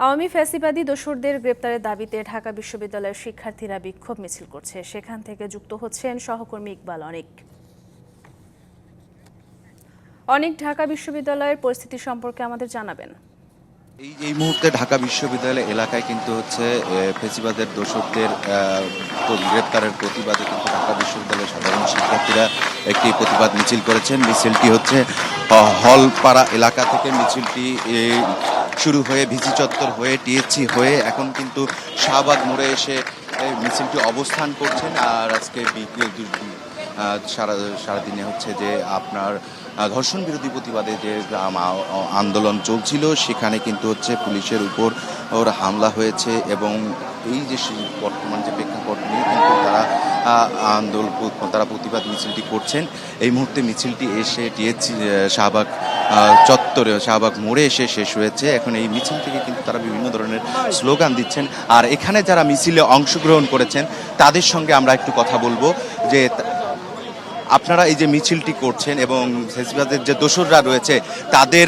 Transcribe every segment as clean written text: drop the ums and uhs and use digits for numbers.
আওয়ামী ফ্যাসিবাদী দোসরদের গ্রেপ্তারের দাবিতে ঢাকা বিশ্ববিদ্যালয়ের শিক্ষার্থীরা বিক্ষোভ মিছিল করছে। সেখান থেকে যুক্ত হচ্ছেন সহকর্মী ইকবাল অনেক ঢাকা বিশ্ববিদ্যালয়ের পরিস্থিতি সম্পর্কে আমাদের জানাবেন। এই মুহূর্তে ঢাকা বিশ্ববিদ্যালয় এলাকায় কিন্তু হচ্ছে ফ্যাসিবাদের দোসরদের গ্রেপ্তারের প্রতিবাদে কিন্তু ঢাকা বিশ্ববিদ্যালয়ের সাধারণ শিক্ষার্থীরা একটি প্রতিবাদ মিছিল করেছেন। মিছিলটি হচ্ছে হলপাড়া এলাকা থেকে মিছিলটি শুরু হয়ে ভিসি চত্বর হয়ে টিএসসি হয়ে এখন কিন্তু শাহবাগ মোড়ে এসে মিছিলটি অবস্থান করছেন। আর আজকে সারাদিনে হচ্ছে যে আপনার ধর্ষণ বিরোধী প্রতিবাদে যে আন্দোলন চলছিল সেখানে কিন্তু হচ্ছে পুলিশের উপর হামলা হয়েছে এবং এই যে বর্তমান যে প্রেক্ষাপট নিয়ে কিন্তু তারা প্রতিবাদ মিছিলটি করছেন। এই মুহূর্তে মিছিলটি এসে টিএসসি শাহবাগ চত্বরে শাহবাগ মোড়ে এসে শেষ হয়েছে। এখন এই মিছিল থেকে কিন্তু তারা বিভিন্ন ধরনের স্লোগান দিচ্ছেন। আর এখানে যারা মিছিলে অংশগ্রহণ করেছেন তাদের সঙ্গে আমরা একটু কথা বলবো যে আপনারা এই যে মিছিলটি করছেন এবং ফ্যাসিবাদের যে দোসররা রয়েছে তাদের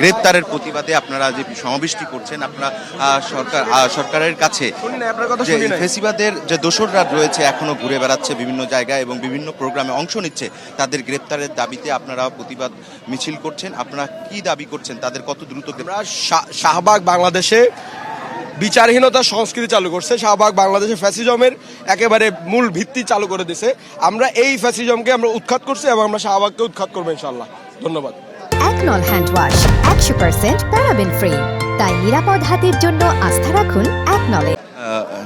গ্রেপ্তারের প্রতিবাদে আপনারা যে সমাবেশটি করছেন, আপনারা সরকারের কাছে যে ফ্যাসিবাদের যে দোসররা রয়েছে এখনো ঘুরে বেড়াচ্ছে বিভিন্ন জায়গায় এবং বিভিন্ন প্রোগ্রামে অংশ নিচ্ছে, তাদের গ্রেপ্তারের দাবিতে আপনারা প্রতিবাদ মিছিল করছেন। আপনারা কি দাবি করছেন, তাদের কত দ্রুত? শাহবাগ বাংলাদেশে বিচারহীনতার সংস্কৃতি চালু করছে। শাহবাগ বাংলাদেশে ফ্যাসিজমের একেবারে মূল ভিত্তি চালু করে দিছে। আমরা এই ফ্যাসিজমকে আমরা উৎখাত করছি এবং আমরা শাহবাগকে উৎখাত করবো ইনশাআল্লাহ। ধন্যবাদ। একনল হ্যান্ড ওয়াশ 100% প্যারাবেন ফ্রি, তাই নিরাপদ হাতের জন্য আস্থা রাখুন একনলে।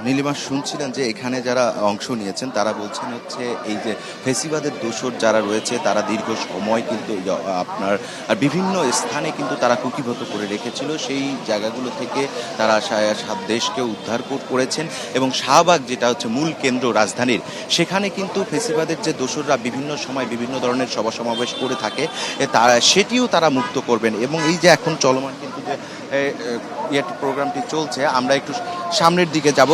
নীলিমা, শুনছিলেন যে এখানে যারা অংশ নিয়েছেন তারা বলছেন হচ্ছে এই যে ফ্যাসিবাদের দোসর যারা রয়েছে তারা দীর্ঘ সময় কিন্তু আপনার বিভিন্ন স্থানে কিন্তু তারা কুক্ষিগত করে রেখেছিল। সেই জায়গাগুলো থেকে তারা দেশকে উদ্ধার করেছেন এবং শাহবাগ যেটা হচ্ছে মূল কেন্দ্র রাজধানীর, সেখানে কিন্তু ফ্যাসিবাদের যে দোসররা বিভিন্ন সময় বিভিন্ন ধরনের সভা সমাবেশ করে থাকে সেটিও তারা মুক্ত করবেন। এবং এই যে এখন চলমান কিন্তু যে প্রোগ্রামটি চলছে, আমরা একটু সামনের দিকে যাব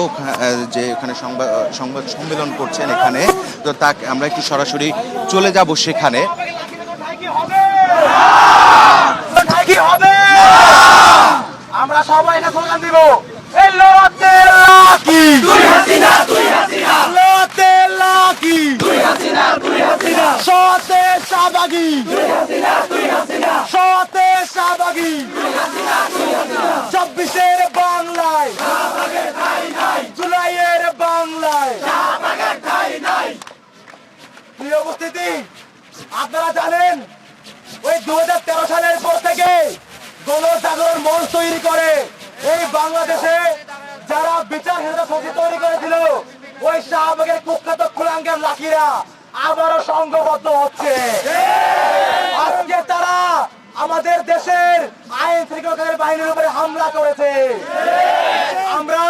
যে এখানে সংবাদ সম্মেলন করছেন এখানে, তো তাকে আমরা একটু সরাসরি চলে যাব সেখানে। আমরা সবাই না স্লোগান দিব, চব্বিশের বাংলায় জুলাইয়ের বাংলায়। প্রিয় উপস্থিতি, আপনারা জানেন ওই 2013 সালের পর থেকে গণজাগরণ মঞ্চ তৈরি করে এই বাংলাদেশে যারা বিচারহীনতা তৈরি করেছিল, ওই শাহবাগের কুখ্যাত কুলাঙ্গার লাঠিরা আবারও সংঘবদ্ধ হচ্ছে। আজকে তারা আমাদের দেশের আইন শৃঙ্খলা বাহিনীর উপরে হামলা করেছে। আমরা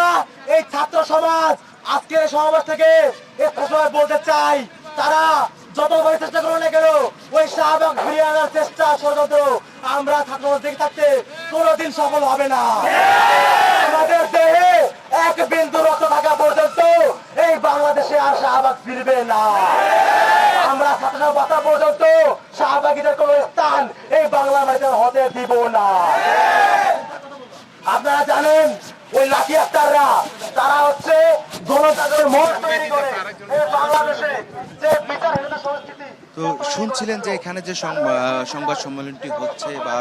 এই ছাত্র সমাজ আজকের সমাবেশ থেকে একটা সময় বলতে চাই, তারা যতবার চেষ্টা করো না কেন ওই শাহবাগ ফিরিয়ে আনার চেষ্টা ষড়যন্ত্র আমরা ছাত্র থেকে থাকতে কোনোদিন সফল হবে না। আমাদের দেহে এক বিন্দু রক্ত থাকা পর্যন্ত এই বাংলাদেশে আর শাহবাগ ফিরবে না। আমরা ছাত্র বাঁচা পর্যন্ত শাহবাগীদের কোন স্থান এই বাংলা মাটিতে হতে দিব না। আপনারা জানেন ওই লাঠি আক্তাররা তারা হচ্ছে গণজাগরণ মঞ্চ তৈরি করে বাংলাদেশে যে বিচারহীনতা সংস্কৃতি। তো শুনছিলেন যে এখানে যে সংবাদ সম্মেলনটি হচ্ছে বা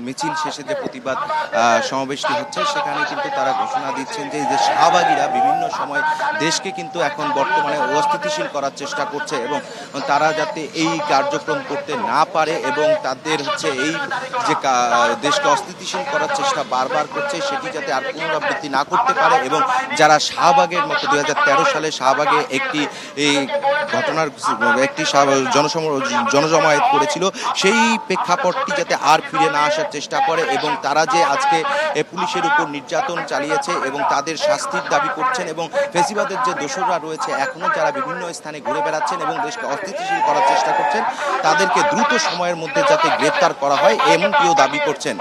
মিছিল শেষে যে প্রতিবাদ সমাবেশটি হচ্ছে, সেখানে কিন্তু তারা ঘোষণা দিচ্ছেন যে শাহবাগীরা বিভিন্ন সময় দেশকে কিন্তু এখন বর্তমানে অস্থিতিশীল করার চেষ্টা করছে এবং তারা যাতে এই কার্যক্রম করতে না পারে এবং তাদের হচ্ছে এই যে দেশকে অস্থিতিশীল করার চেষ্টা বারবার করছে সেটি যাতে আর পুনরাবৃত্তি না করতে পারে এবং যারা শাহবাগের মতো 2013 সালে শাহবাগে একটি ঘটনার একটি জনজমায়েত করেছিল, সেই প্রেক্ষাপটটি যাতে আর ফিরে না আসার চেষ্টা করে এবং তারা যে আজকে পুলিশের উপর নির্যাতন চালিয়েছে এবং তাদের শাস্তির দাবি করছেন এবং ফ্যাসিবাদের যে দোসররা রয়েছে এখনো যারা বিভিন্ন স্থানে ঘুরে বেড়াচ্ছেন এবং দেশকে অস্থিতিশীল করার চেষ্টা করছেন তাদেরকে দ্রুত সময়ের মধ্যে যাতে গ্রেপ্তার করা হয় এমনটিও দাবি করছেন।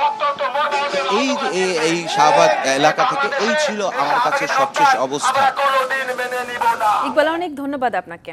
এই শাহবাগ এলাকা থেকে এই ছিল আমার কাছে সবশেষ অবস্থা। ইকবাল, অনেক ধন্যবাদ আপনাকে।